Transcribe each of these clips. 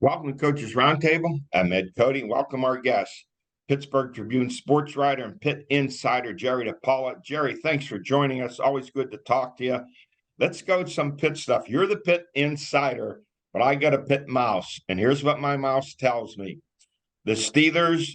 Welcome to Coaches Roundtable. I'm Ed Codi. Welcome our guest, Pittsburgh Tribune sports writer and Pitt insider, Jerry DiPaola. Jerry, thanks for joining us. Always good to talk to you. Let's go to some Pitt stuff. You're the Pitt insider, but I got a Pitt mouse. And here's what my mouse tells me. The Steelers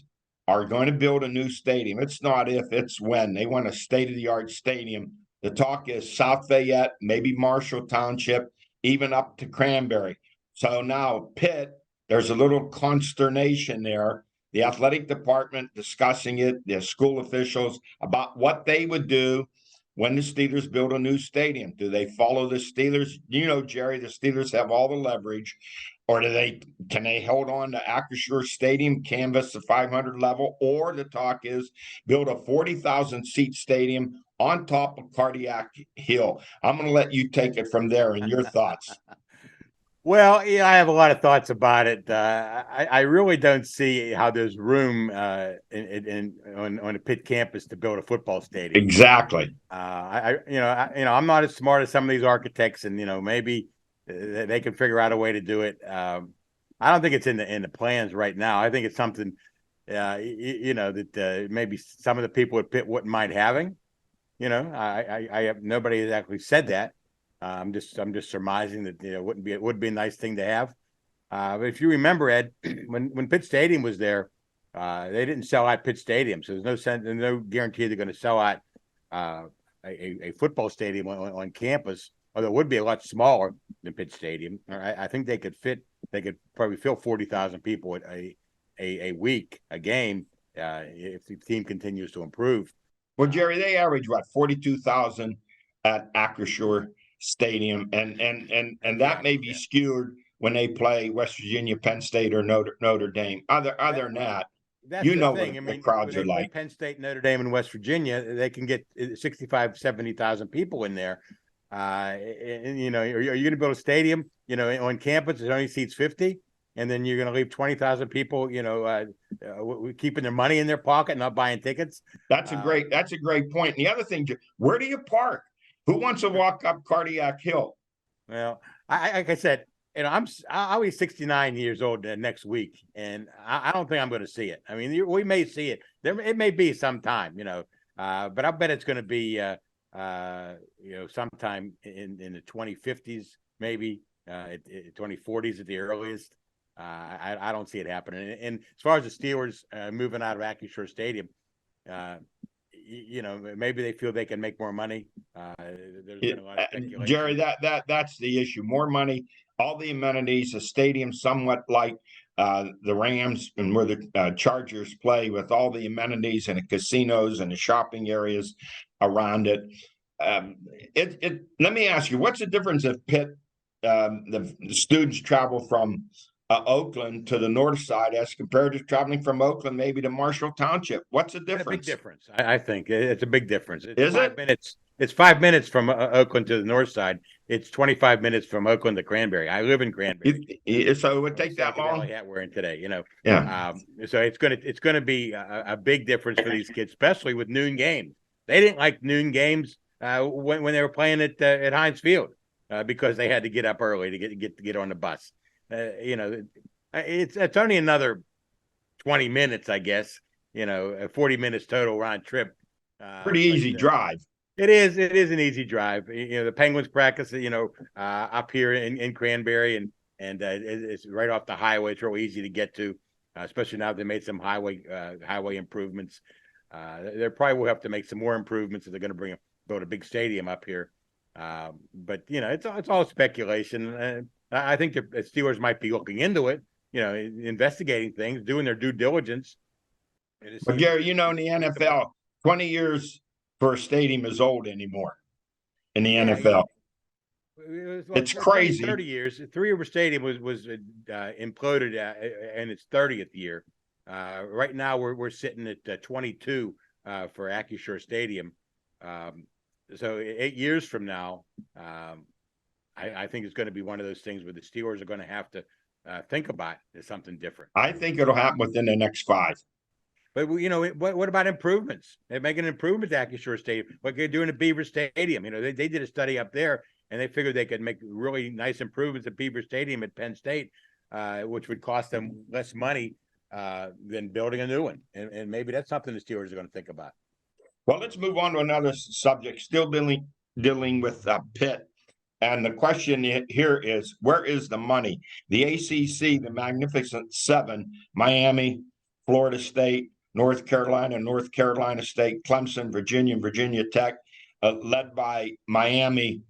are going to build a new stadium. It's not if, it's when. They want a state-of-the-art stadium. The talk is South Fayette, maybe Marshall Township, even up to Cranberry. So now Pitt, there's a little consternation there. The athletic department discussing it, the school officials, about what they would do when the Steelers build a new stadium. Do they follow the Steelers? You know, Jerry, the Steelers have all the leverage. Or can they hold on to Acrisure Stadium, canvas the 500 level? Or the talk is build a 40,000 seat stadium on top of Cardiac Hill. I'm going to let you take it from there and your thoughts. Well, yeah, I have a lot of thoughts about it. I really don't see how there's room on the Pitt campus to build a football stadium. Exactly. I'm not as smart as some of these architects, and maybe they can figure out a way to do it. I don't think it's in the plans right now. I think it's something, that maybe some of the people at Pitt wouldn't mind having. I have nobody has actually said that. I'm just surmising that it would be a nice thing to have. But if you remember, Ed, when Pitt Stadium was there, they didn't sell out Pitt Stadium, so there's no guarantee they're going to sell out a football stadium on campus. Although it would be a lot smaller than Pitt Stadium. I think they could probably fill 40,000 people at a week, a game, if the team continues to improve. Well, Jerry, they average what 42,000 at Acrisure Stadium, and that may be skewed when they play West Virginia, Penn State, or Notre Dame. Other than that, that's the thing. What the crowds are like. Penn State, Notre Dame, and West Virginia, they can get 65, 70,000 people in there. Are you going to build a stadium, on campus that only seats 50, and then you're going to leave 20,000 people, keeping their money in their pocket, not buying tickets? That's a great point. And the other thing, where do you park? Who wants to walk up Cardiac Hill? Well, like I said, I'll be 69 years old next week, and I don't think I'm going to see it. I mean, we may see it. It may be sometime, but I bet it's going to be, sometime in the 2050s, maybe 2040s at the earliest. I don't see it happening. And as far as the Steelers moving out of Acrisure Stadium, maybe they feel they can make more money. There's been a lot of speculation. Jerry, that's the issue. More money, all the amenities, the stadium somewhat like the Rams and where the Chargers play, with all the amenities and the casinos and the shopping areas around it. Let me ask you, what's the difference if Pitt, the students travel from Oakland to the north side as compared to traveling from Oakland maybe to Marshall Township? What's the difference? A big difference. I think it's a big difference. Is it? It's 5 minutes from Oakland to the north side. It's 25 minutes from Oakland to Cranberry. I live in Cranberry, so it would take that long. Hat we're in today, Yeah. So it's gonna be a big difference for these kids, especially with noon games. They didn't like noon games when they were playing at Heinz Field because they had to get up early to get on the bus. It's only another 20 minutes, I guess. 40 minds total round trip. Pretty easy drive. It is an easy drive. The Penguins practice, up here in Cranberry, and it's right off the highway. It's real easy to get to, especially now they made some highway improvements. They probably will have to make some more improvements if they're going to build a big stadium up here. But it's all speculation. I think the Steelers might be looking into it, investigating things, doing their due diligence. But Gary, in the NFL, 20 years for a stadium is old anymore in the NFL. It's crazy. 30 years. Three River Stadium was imploded in its 30th year. Right now, we're sitting at 22 for Acrisure Stadium. So 8 years from now, I think it's going to be one of those things where the Steelers are going to have to think about something different. I think it'll happen within the next 5. But what about improvements? They're making an improvement to Acrisure Stadium, like they're doing at Beaver Stadium. They did a study up there, and they figured they could make really nice improvements at Beaver Stadium at Penn State. which would cost them less money than building a new one. And maybe that's something the Steelers are going to think about. Well, let's move on to another subject, still dealing with Pitt. And the question here is, where is the money? The ACC, the Magnificent Seven, Miami, Florida State, North Carolina State, Clemson, Virginia Tech, led by Miami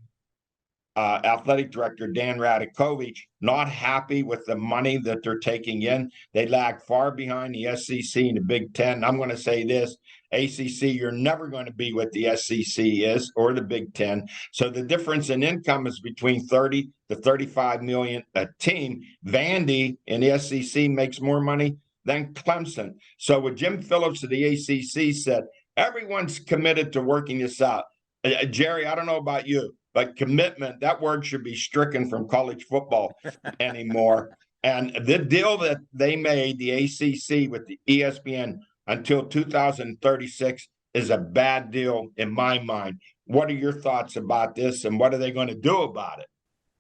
athletic director Dan Radakovich, not happy with the money that they're taking in. They lag far behind the SEC and the Big Ten. I'm going to say this, ACC, you're never going to be what the SEC is or the Big Ten. So the difference in income is between 30 to 35 million a team. Vandy in the SEC makes more money than Clemson. So what Jim Phillips of the ACC said, everyone's committed to working this out. Jerry, I don't know about you, but commitment, that word should be stricken from college football anymore. And the deal that they made, the ACC with the ESPN until 2036, is a bad deal in my mind. What are your thoughts about this, and what are they going to do about it?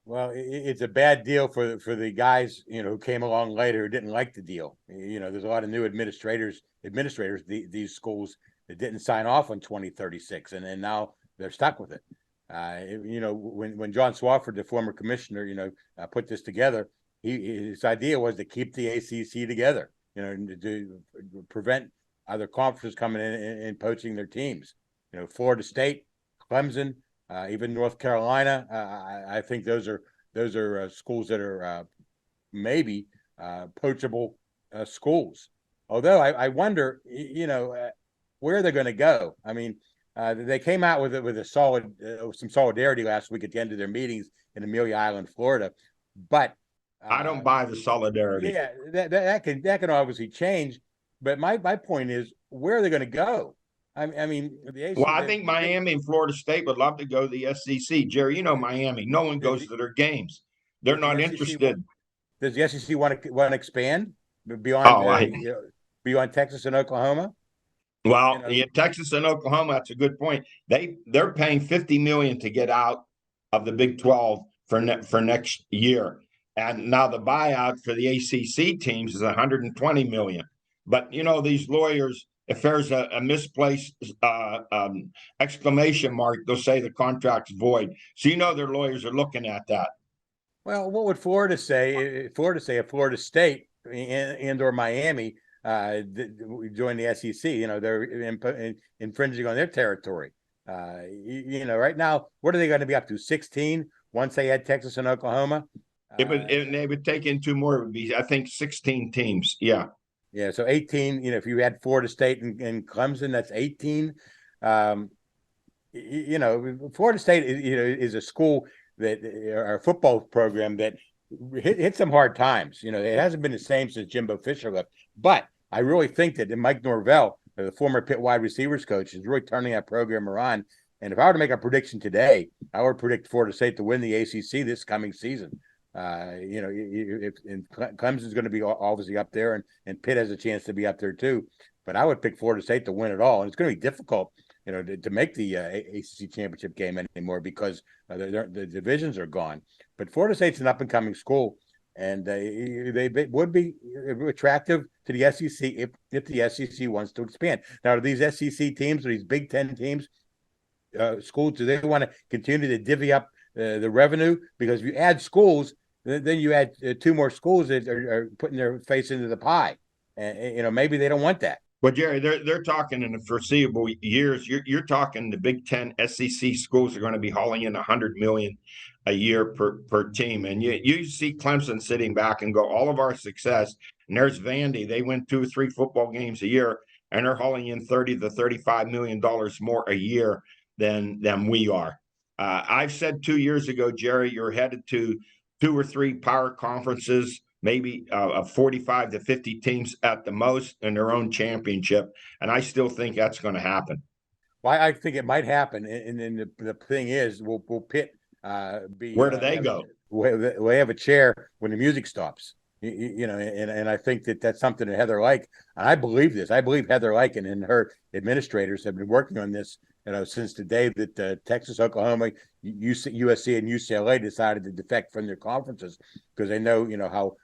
Well, it's a bad deal for the guys, who came along later who didn't like the deal. There's a lot of new administrators, these schools that didn't sign off on 2036, and then now they're stuck with it. When John Swofford, the former commissioner, put this together, his idea was to keep the ACC together, to prevent other conferences coming in and poaching their teams. Florida State, Clemson, even North Carolina. I think those are schools that are maybe poachable schools. Although I wonder, where they're going to go. I mean, they came out with a solid some solidarity last week at the end of their meetings in Amelia Island, Florida. But I don't buy the solidarity. Yeah, that can obviously change. But my point is, where are they going to go? I mean, I think Miami and Florida State would love to go to the SEC. Jerry, Miami. No one goes to their games. They're not interested. Does the SEC want to expand beyond beyond Texas and Oklahoma? Well, Texas and Oklahoma, that's a good point. They're paying $50 million to get out of the Big 12 for next year. And now the buyout for the ACC teams is $120 million. But, these lawyers, if there's a misplaced exclamation mark, they'll say the contract's void. So, their lawyers are looking at that. Well, what would Florida say? If Florida State and or Miami join the SEC, they're infringing on their territory. Right now, what are they going to be up to? 16 once they add Texas and Oklahoma? They would take in two more. It would be, I think, 16 teams. Yeah. Yeah. So 18, if you add Florida State and Clemson, that's 18. Florida State, is a school that, or a football program that hit some hard times. It hasn't been the same since Jimbo Fisher left. But I really think that Mike Norvell, the former Pitt wide receivers coach, is really turning that program around. And if I were to make a prediction today, I would predict Florida State to win the ACC this coming season. Clemson's going to be obviously up there, and Pitt has a chance to be up there too. But I would pick Florida State to win it all, and it's going to be difficult, to make the ACC championship game anymore because the divisions are gone. But Florida State's an up and coming school, and they would be attractive to the SEC if the SEC wants to expand. Now, do these SEC teams, or these Big Ten teams, schools, do they want to continue to divvy up the revenue? Because if you add schools, then you add two more schools that are putting their face into the pie, and maybe they don't want that. Well, Jerry, they're talking in the foreseeable years. You're talking the Big Ten SEC schools are going to be hauling in $100 million a year per team, and you see Clemson sitting back and go, all of our success. And there's Vandy; they win 2 or 3 football games a year, and they're hauling in $30 to $35 million more a year than we are. I've said 2 years ago, Jerry, you're headed to 2 or 3 power conferences, maybe 45 to 50 teams at the most in their own championship. And I still think that's going to happen. Well, I think it might happen. And then the thing is, will Pitt be? Where do they go? They have a chair when the music stops. And I think that's something that Heather Lyke, and I believe this. I believe Heather Lyke and her administrators have been working on this since the day that Texas, Oklahoma, USC, and UCLA decided to defect from their conferences because they know,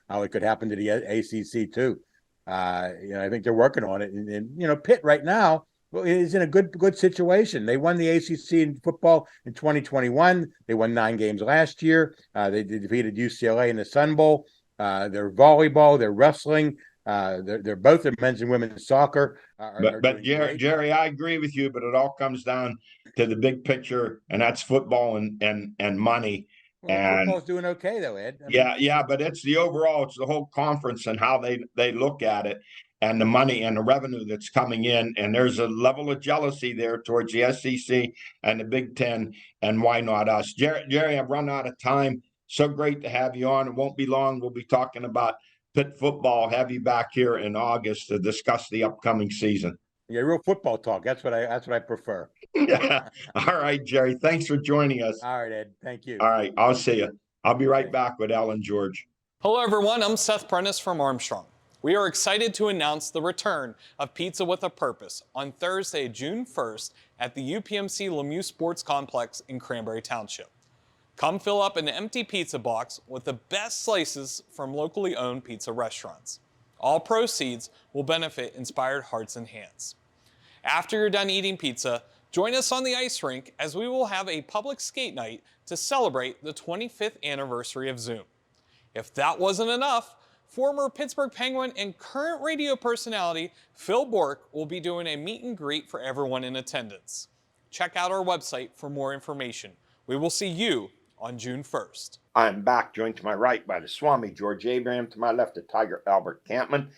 how it could happen to the ACC too. I think they're working on it, and Pitt right now is in a good situation. They won the ACC in football in 2021. They won 9 games last year. They defeated UCLA in the Sun Bowl. Their volleyball, their wrestling, they're both their men's and women's soccer. But Jerry, I agree with you, but it all comes down to the big picture, and that's football and money. Well, football's doing okay though, Ed. But it's the overall, it's the whole conference and how they look at it, and the money and the revenue that's coming in. And there's a level of jealousy there towards the SEC and the Big Ten, and why not us? Jerry, I've run out of time. So great to have you on. It won't be long. We'll be talking about Pitt football. Have you back here in August to discuss the upcoming season. Yeah, real football talk. That's what I prefer. Yeah. All right, Jerry. Thanks for joining us. All right, Ed. Thank you. All right. I'll see you. I'll be right back with Ellen George. Hello, everyone. I'm Seth Prentice from Armstrong. We are excited to announce the return of Pizza with a Purpose on Thursday, June 1st at the UPMC Lemieux Sports Complex in Cranberry Township. Come fill up an empty pizza box with the best slices from locally owned pizza restaurants. All proceeds will benefit Inspired Hearts and Hands. After you're done eating pizza, join us on the ice rink as we will have a public skate night to celebrate the 25th anniversary of Zoom. If that wasn't enough, former Pittsburgh Penguin and current radio personality Phil Bourque will be doing a meet and greet for everyone in attendance. Check out our website for more information. We will see you on June 1st. I'm back, joined to my right by the Swami, George Abraham, to my left, the Tiger, Albert Campman.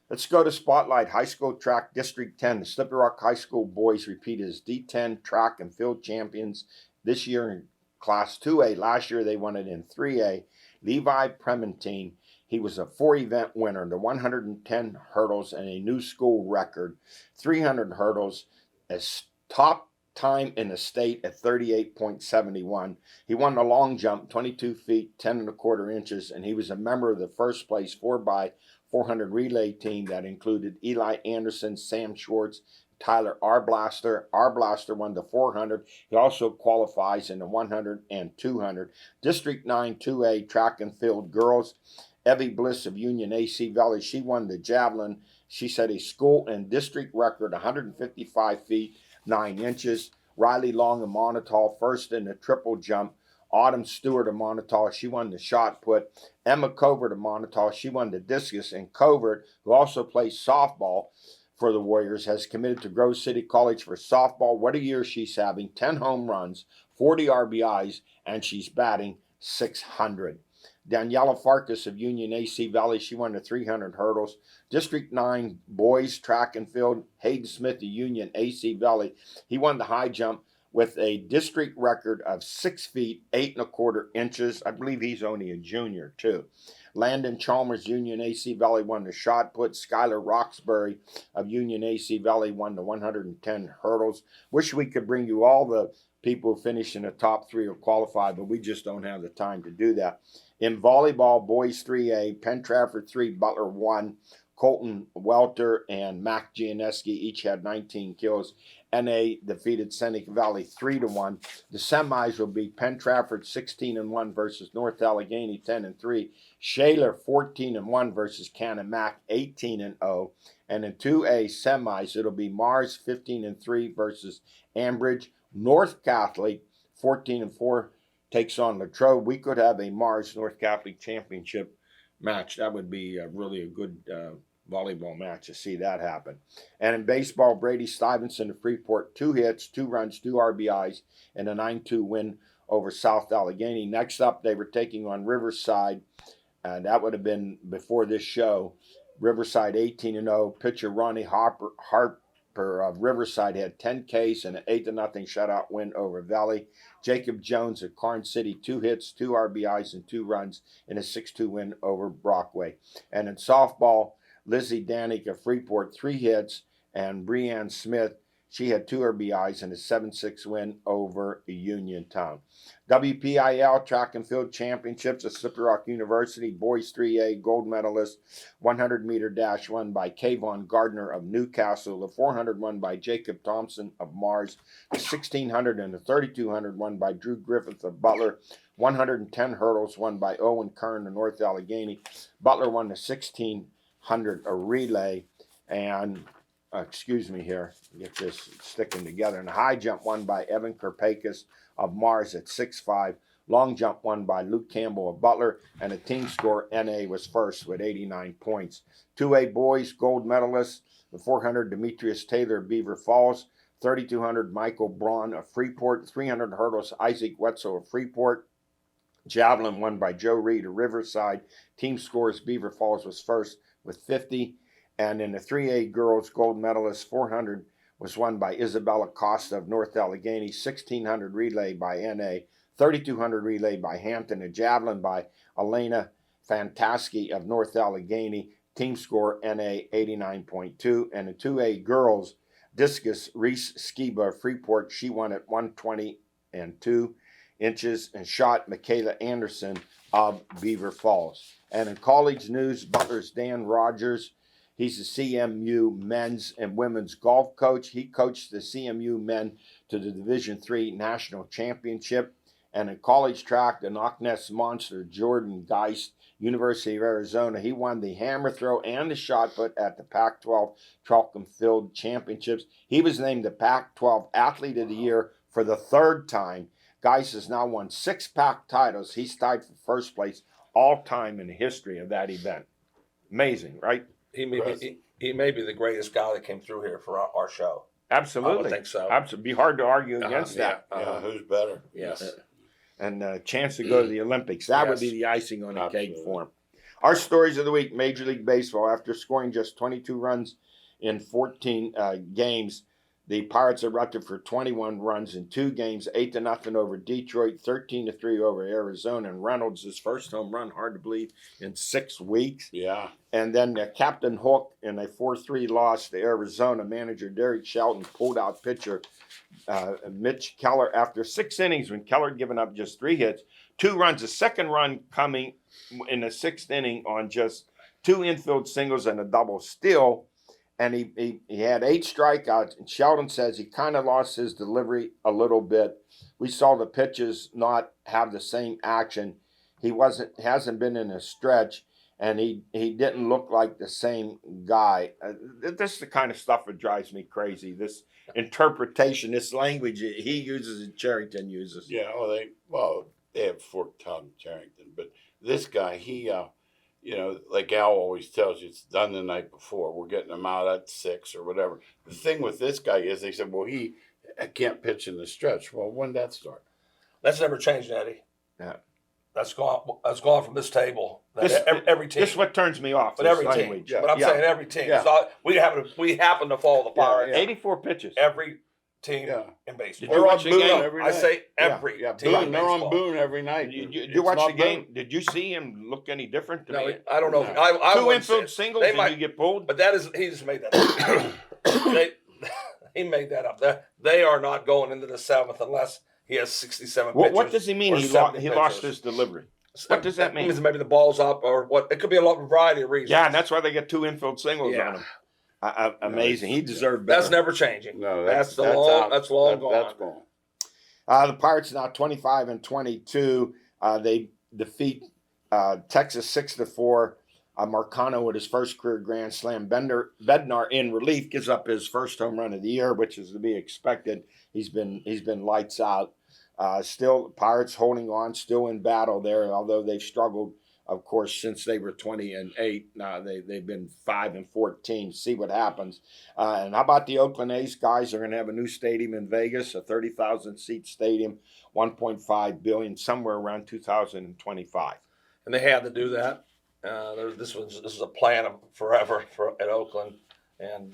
Let's go to Spotlight High School Track District 10. The Slippery Rock High School boys repeat as D10 track and field champions this year in Class 2A. Last year they won it in 3A. Levi Prementine, he was a 4-event winner, the 110 hurdles and a new school record, 300 hurdles, as top time in the state at 38.71. He won the long jump, 22 feet, 10 1/4 inches, and he was a member of the first place 4x400 relay team that included Eli Anderson, Sam Schwartz, Tyler Arblaster. Arblaster won the 400. He also qualifies in the 100 and 200. District 9 2A track and field girls. Evie Bliss of Union AC Valley, she won the javelin. She set a school and district record, 155 feet, 9 inches. Riley Long of Montauk first in the triple jump. Autumn Stewart of Montauk, she won the shot put. Emma Covert of Montauk, she won the discus. And Covert, who also plays softball for the Warriors, has committed to Grove City College for softball. What a year she's having. 10 home runs, 40 RBIs, and she's batting .600. Daniela Farkas of Union AC Valley, she won the 300 hurdles. District 9 boys track and field, Hayden Smith of Union AC Valley, he won the high jump with a district record of 6 feet, 8 1/4 inches. I believe he's only a junior too. Landon Chalmers, Union AC Valley, won the shot put. Skylar Roxbury of Union AC Valley won the 110 hurdles. Wish we could bring you all the people who finish in the top 3 or qualify, but we just don't have the time to do that. In volleyball, boys 3A, Penn Trafford 3, Butler 1, Colton Welter and Mac Gianeski each had 19 kills. NA defeated Seneca Valley 3-1. The semis will be Penn Trafford 16-1 versus North Allegheny 10-3. Shaler 14-1 versus Cannon Mac 18-0. And in 2A semis, it'll be Mars 15-3 versus Ambridge. North Catholic 14-4 takes on Latrobe. We could have a Mars North Catholic championship match. That would be really a good volleyball match to see that happen. And in baseball, Brady Stuyvesant of Freeport, 2 hits, 2 runs, 2 RBIs, and a 9-2 win over South Allegheny. Next up, they were taking on Riverside, and that would have been before this show. Riverside 18-0. Pitcher Ronnie Harper of Riverside had 10 Ks and an 8-0 shutout win over Valley. Jacob Jones of Karn City, 2 hits, 2 RBIs, and 2 runs in a 6-2 win over Brockway. And in softball, Lizzie Danik of Freeport, 3 hits, and Breanne Smith, She had 2 RBIs in a 7-6 win over Uniontown. WPIL Track and Field Championships at Slippery Rock University. Boys 3A gold medalist. 100-meter dash won by Kayvon Gardner of Newcastle. The 400 won by Jacob Thompson of Mars. The 1600 and the 3200 won by Drew Griffith of Butler. 110 hurdles won by Owen Kern of North Allegheny. Butler won the 1600 relay. And excuse me here, get this sticking together. And the high jump won by Evan Kerpakis of Mars at 6'5". Long jump won by Luke Campbell of Butler, and the team score NA was first with 89 points. 2A boys gold medalists, the 400 Demetrius Taylor of Beaver Falls, 3200 Michael Braun of Freeport, 300 hurdles Isaac Wetzel of Freeport. Javelin won by Joe Reed of Riverside. Team scores Beaver Falls was first with 50. And in the 3A girls gold medalist, 400 was won by Isabella Costa of North Allegheny, 1600 relay by NA, 3200 relay by Hampton, a javelin by Elena Fantaski of North Allegheny, team score NA 89.2, and the 2A girls discus Reese Skiba of Freeport, she won at 120 and 2 inches, and shot Michaela Anderson of Beaver Falls. And in college news, Butler's Dan Rogers. He's the CMU men's and women's golf coach. He coached the CMU men to the Division III National Championship. And in college track, the Knock Nest monster, Jordan Geist, University of Arizona, he won the hammer throw and the shot put at the Pac-12 Track and Field Championships. He was named the Pac-12 Athlete of the Year for the 3rd time. Geist has now won 6 Pac titles. He's tied for first place all time in the history of that event. Amazing, right? He may be the greatest guy that came through here for our show. Absolutely. I would think so. Absolutely. Be hard to argue against that. Who's better? Yes. And a chance to go to the Olympics. That would be the icing on the cake Absolutely. for him. Our stories of the week, Major League Baseball. After scoring just 22 runs in 14 games, the Pirates erupted for 21 runs in 2 games, 8-0 over Detroit, 13-3 over Arizona, and Reynolds' his first home run, hard to believe, in 6 weeks. Yeah. And then Captain Hook in a 4-3 loss to Arizona. Manager Derek Shelton pulled out pitcher Mitch Keller after 6 innings when Keller had given up just 3 hits, 2 runs. The second run coming in the 6th inning on just 2 infield singles and a double steal. And he had 8 strikeouts. And Sheldon says he kind of lost his delivery a little bit. We saw the pitches not have the same action. He hasn't been in a stretch. And he didn't look like the same guy. This is the kind of stuff that drives me crazy. This interpretation, this language he uses and Charrington uses. Yeah. They have forked tongue, Charrington, but this guy, he, like Al always tells you, it's done the night before. We're getting him out at 6 or whatever. The thing with this guy is they said, well, he can't pitch in the stretch. Well, when did that start? That's never changed, Eddie. Yeah. That's gone from this table. Every team. This is what turns me off. But this every language. team. But I'm saying every team. Yeah. So we happen to follow the Pirates. 84 pitches. Every team in Did baseball. you We're watch on the Boone. game every I night? say every Yeah, team. Boone. in They're on baseball. Boone every night. You watch not the game. Boone. Did you see him look any different to No, me? I don't know. No. I 2 wouldn't say infield it. singles They and might- you get pulled? But he just made that up. He made that up. They are not going into the 7th unless he has 67 pitches. What does he mean or he 70 lost pitches. his delivery? What does that mean? Means maybe the ball's up or what. It could be a variety of reasons. Yeah, and that's why they get 2 infield singles Yeah. on him. Amazing. He deserved better. That's never changing. No, that's out. long gone. That's gone. The Pirates now 25-22. They defeat Texas 6-4. Marcano with his first career grand slam. Bednar in relief gives up his first home run of the year, which is to be expected. He's been lights out. Still, Pirates holding on, still in battle there, although they've struggled, of course, since they were 20-8. Now they've been 5-14. See what happens. And how about the Oakland A's guys? They're going to have a new stadium in Vegas, a 30,000 seat stadium, $1.5 billion, somewhere around 2025. And they had to do that. This is a plan of forever at Oakland, and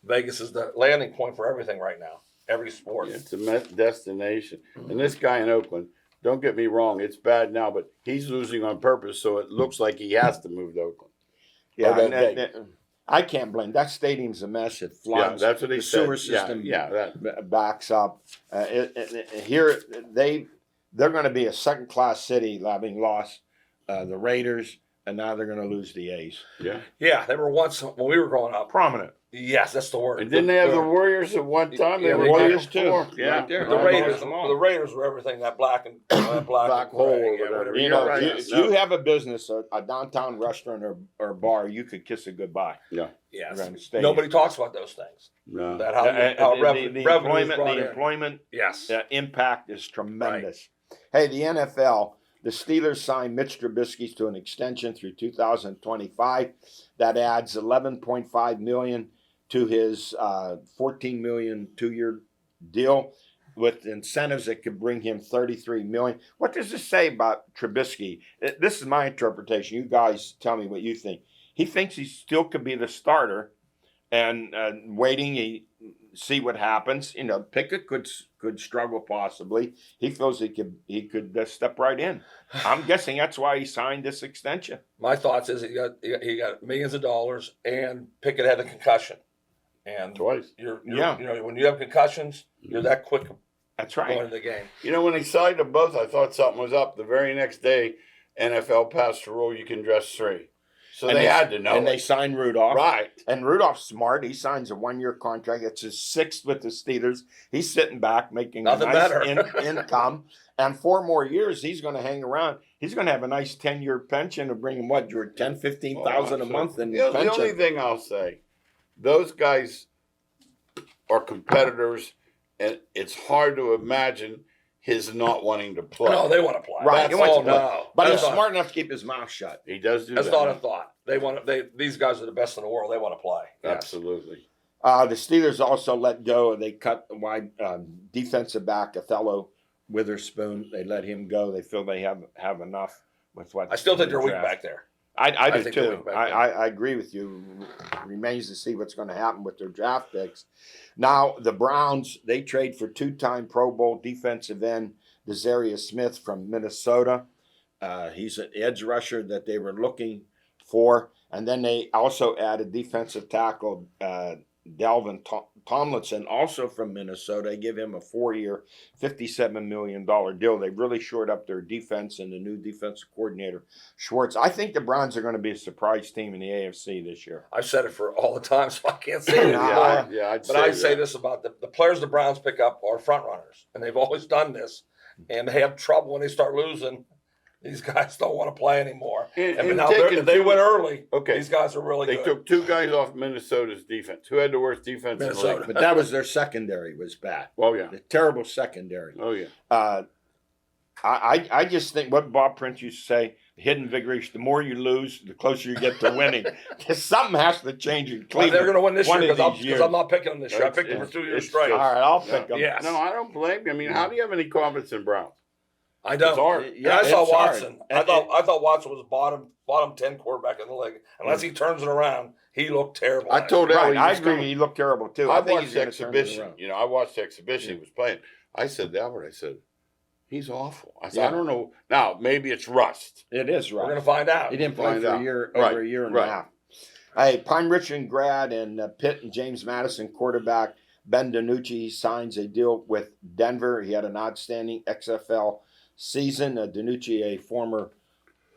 Vegas is the landing point for everything right now. Every sport. It's a destination. And this guy in Oakland, don't get me wrong, it's bad now, but he's losing on purpose, so it looks like he has to move to Oakland. Yeah, Or to Vegas. I can't blame that stadium's a mess. It floods. Yeah, that's what he the said. sewer system That. backs up. Here they're going to be a second class city, having lost the Raiders, and now they're going to lose the A's. Yeah. Yeah, they were once when we were growing up. Prominent. Yes, that's the word. And didn't they have the Warriors at one time? Yeah, They were they Warriors did. too. Yeah. Right there. The Right Raiders, them all. the Raiders were everything that black and Black and hole gray, or yeah, whatever. You know, Right. if you have a business, a downtown restaurant or bar, you could kiss it goodbye. Yes. Around the stadium. Nobody talks about those things. No. That how the revenue is employment, brought the in. employment Yes. impact is tremendous. Hey, the NFL, the Steelers signed Mitch Trubisky to an extension through 2025. That adds $11.5 million to his $14 million 2-year deal with incentives that could bring him $33 million. What does this say about Trubisky? This is my interpretation. You guys tell me what you think. He thinks he still could be the starter, and see what happens. You know, Pickett could struggle possibly. He feels he could step right in. I'm guessing that's why he signed this extension. My thoughts is he got millions of dollars, and Pickett had a concussion. And Twice. You know, when you have concussions, you're that quick That's going right. into the game. You know, when they signed them both, I thought something was up. The very next day, NFL passed the rule you can dress 3. So And they had to know. And they signed Rudolph. Right. And Rudolph's smart. He signs a 1-year contract. It's his 6th with the Steelers. He's sitting back making Nothing a nice better. income. And 4 more years, he's going to hang around. He's going to have a nice 10-year pension to bring him, what, George, $10,000-$15,000 a month in The pension. only thing I'll say, those guys are competitors, and it's hard to imagine his not wanting to play. No, they want to play. Right, That's he wants all to play. no. But That's he's not- smart enough to keep his mouth shut. He does do That's that. not a thought. These guys are the best in the world. They want to play. Yes. Absolutely. The Steelers also let go. They cut wide defensive back Othello Witherspoon. They let him go. They feel they have enough with what. I still think they're weak draft. back there. I do think they're too. weak back I agree with you. Remains to see what's going to happen with their draft picks. Now the Browns, they trade for 2-time Pro Bowl defensive end Desarius Smith from Minnesota. He's an edge rusher that they were looking for, and then they also added defensive tackle Dalvin Tomlinson, also from Minnesota. They give him a 4-year, $57 million deal. They really shored up their defense and the new defensive coordinator, Schwartz. I think the Browns are going to be a surprise team in the AFC this year. I've said it for all the time, so I can't say it anymore. I'd say this about the players the Browns pick up are front runners, and they've always done this. And they have trouble when they start losing. These guys don't want to play anymore. And now taking if they win early, Okay. these guys are really They good. took 2 guys off Minnesota's defense. Who had the worst defense in the Minnesota. league? But that was their secondary was bad. Oh, yeah. The terrible secondary. Oh, yeah. I just think what Bob Prince used to say, hidden vigor, the more you lose, the closer you get to winning. Something has to change in Well, Cleveland. they're going to win this one year of because these years. I'm not picking them this year. I picked them for 2 years straight. All right, I'll pick them. Yes. No, I don't blame you. I mean, how do you have any confidence in Browns? I don't. It's hard. And I saw it's hard. Watson. And I thought Watson was bottom 10 quarterback in the league. Unless he turns it around, he looked terrible. I told Al Right, he I was agree. coming. He looked terrible too. I I think watched he's the going to turn it exhibition. around. You know, I watched the exhibition he was playing. I said to Albert, I said, he's awful. I said, Yeah. I don't know. Now, maybe it's rust. It is We're going right. to find out. He didn't play Find for out. a year, Right, over a year and right. a half. Hey, Pine Richmond grad and Pitt and James Madison quarterback Ben DiNucci signs a deal with Denver. He had an outstanding XFL season. DiNucci, a former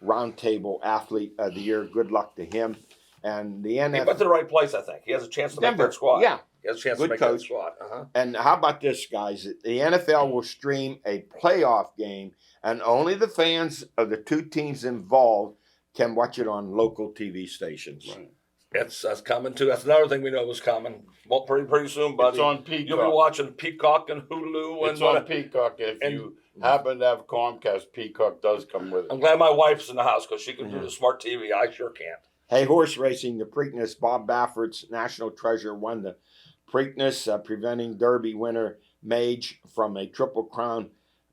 roundtable athlete of the year. Good luck to him. And the He went to NFL. the right place, I think. He has a chance to make Denver, that squad. yeah. He has a chance Good to make coach. that squad. Uh-huh. And how about this, guys? The NFL will stream a playoff game, and only the fans of the 2 teams involved can watch it on local TV stations. Right. That's coming too. That's another thing we know was coming. Well, pretty soon, buddy. It's on You'll be Peacock. watching Peacock and Hulu. It's And on Peacock. If and- you happen to have Comcast, Peacock does come with it. I'm glad my wife's in the house because she can do the smart TV. I sure can't. Hey, horse racing, the Preakness, Bob Baffert's national treasure won the Preakness, preventing Derby winner Mage from a Triple Crown.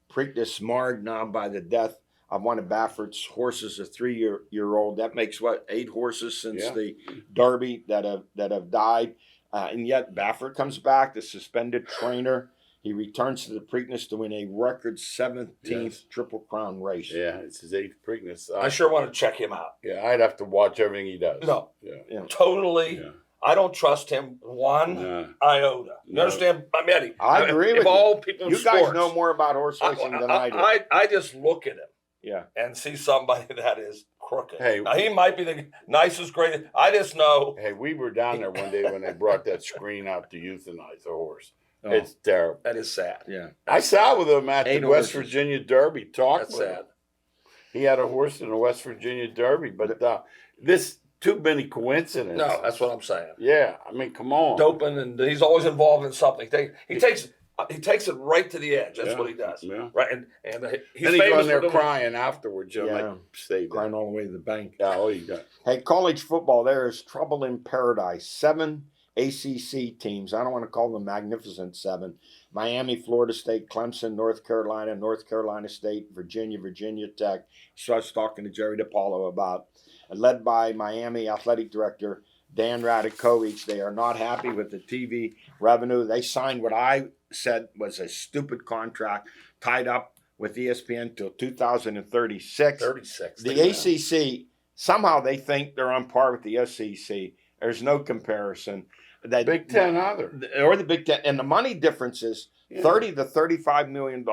Preakness marred now by the death of one of Baffert's horses, a 3-year-old. That makes, 8 horses since Yeah. the Derby that have died. And yet Baffert comes back, the suspended trainer. He returns to the Preakness to win a record 17th Yes. Triple Crown race. Yeah, it's his 8th Preakness. I sure want to check him out. Yeah, I'd have to watch everything he does. No. Yeah. Totally. Yeah. I don't trust him one No. iota. You No. understand? I mean, I agree with if you. all people in You guys sports, know more about horse racing than I do. I just look at him Yeah. and see somebody that is crooked. Hey. Now, he might be the nicest, greatest. I just know. Hey, we were down there one day when they brought that screen out to euthanize a horse. Oh. It's terrible. That is sad. Yeah. I sat with him at 8 the West horses. Virginia Derby. Talked That's with him. sad. He had a horse in the West Virginia Derby, but this too many coincidences. No, that's what I'm saying. Yeah, I mean, come on. Doping, and he's always involved in something. He takes it right to the edge. That's Yeah. what he does. Yeah. Right, and he's Then he famous goes there for doing- crying afterwards. I'm Yeah. like, stay Crying there. all the way to the bank. Yeah, all you got. Hey, college football, there is trouble in paradise. 7 ACC teams. I don't want to call them Magnificent 7. Miami, Florida State, Clemson, North Carolina State, Virginia Tech. So I was talking to Jerry DiPaola about, led by Miami Athletic Director Dan Radakovich. They are not happy with the TV revenue. They signed what I said was a stupid contract, tied up with ESPN till 2036. 36. The ACC, somehow they think they're on par with the SEC. There's no comparison. That Big Ten either. or the Big Ten, and the money differences, Yeah. $30 to $35 million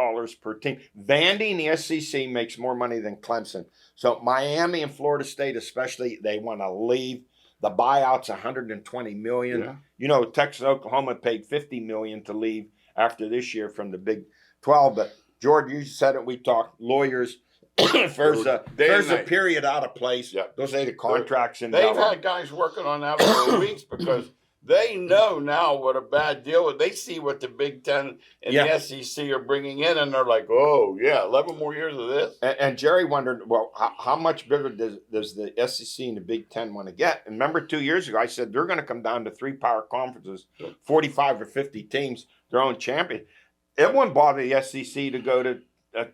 per team. Vandy in the SEC makes more money than Clemson. So Miami and Florida State, especially, they want to leave. The buyout's $120 million. Yeah. You know, Texas, Oklahoma paid $50 million to leave after this year from the Big 12. But George, you said it. We talked lawyers. if there's Day and a night. period out of place, Yeah. those ain't the contracts in They've had guys working on that for weeks because they know now what a bad deal is. They see what the Big Ten and Yeah. the SEC are bringing in, and they're like, oh, yeah, 11 more years of this. And Jerry wondered, well, how much bigger does the SEC and the Big Ten want to get? And remember 2 years ago, I said they're going to come down to 3 power conferences, 45 or 50 teams, their own champion. It wouldn't bother the SEC to go to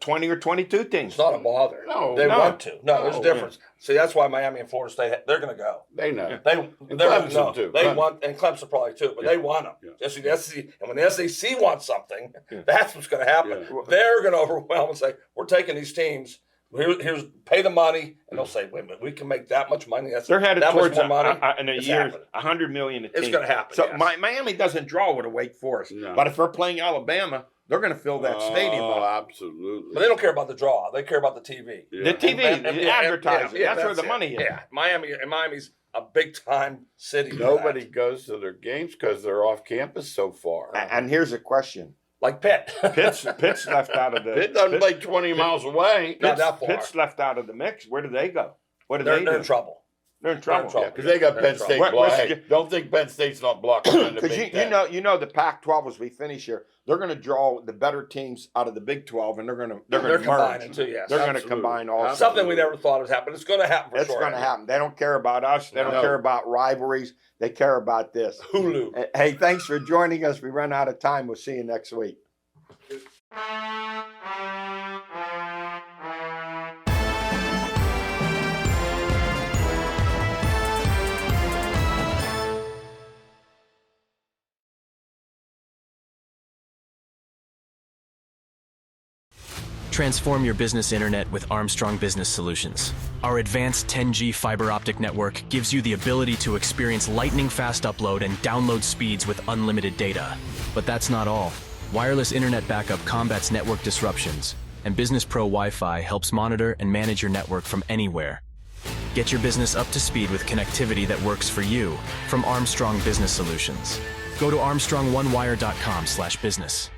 20 or 22 teams. It's not a bother. No, they no. want to. No, there's a No, difference. See, that's why Miami and Florida State, they're going to go. They know. They're Clemson no, too. They Clemson. want, and Clemson probably too, but Yeah. they want them. Yeah. Just the SEC, and when the SEC wants something, Yeah. that's what's going to happen. Yeah. They're going to overwhelm and say, "We're taking these teams. Here's pay the money," and they'll say, "Wait a minute, we can make that much money. That's They're headed that towards much more money in a It's year, happening. $100 million a team. It's going to happen." So yes. Miami doesn't draw with a Wake Forest, No. but if they're playing Alabama, they're going to fill that stadium Oh, up. absolutely. but they don't care about the draw. They care about the TV. Yeah. The TV, the yeah, advertising, yeah, that's where the it. money is. Yeah, Miami's a big time city. for Nobody that. goes to their games because they're off campus so far. And here's a question: like Pitt. Pitt's left out of the. Pitt doesn't play 20 miles away. Not that far. Pitt's left out of the mix. Where do they go? What do They're they do? in trouble. They're in trouble. trouble. Because they got They're Penn in State trouble. What- blocked. what's- Hey, don't think Penn State's not blocking in the Because Big Ten. you know the Pac-12 as we finish here, they're going to draw the better teams out of the Big 12, and they're going to merge. combining too. Yes, They're going to absolutely. combine all. Absolutely. something we never thought would happen. It's going to happen for It's sure. going to happen. They don't care about us. They don't No. care about rivalries. They care about this. Hulu. Hey, thanks for joining us. We run out of time. We'll see you next week. Transform your business internet with Armstrong Business Solutions. Our advanced 10G fiber optic network gives you the ability to experience lightning-fast upload and download speeds with unlimited data. But that's not all. Wireless internet backup combats network disruptions, and Business Pro Wi-Fi helps monitor and manage your network from anywhere. Get your business up to speed with connectivity that works for you from Armstrong Business Solutions. Go to armstrongonewire.com/business.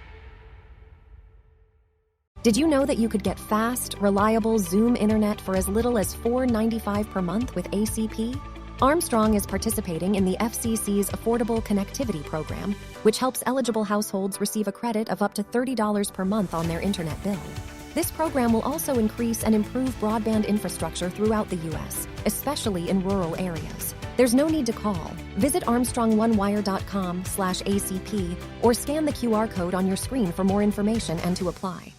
Did you know that you could get fast, reliable Zoom internet for as little as $4.95 per month with ACP? Armstrong is participating in the FCC's Affordable Connectivity Program, which helps eligible households receive a credit of up to $30 per month on their internet bill. This program will also increase and improve broadband infrastructure throughout the U.S., especially in rural areas. There's no need to call. Visit ArmstrongOneWire.com/ACP or scan the QR code on your screen for more information and to apply.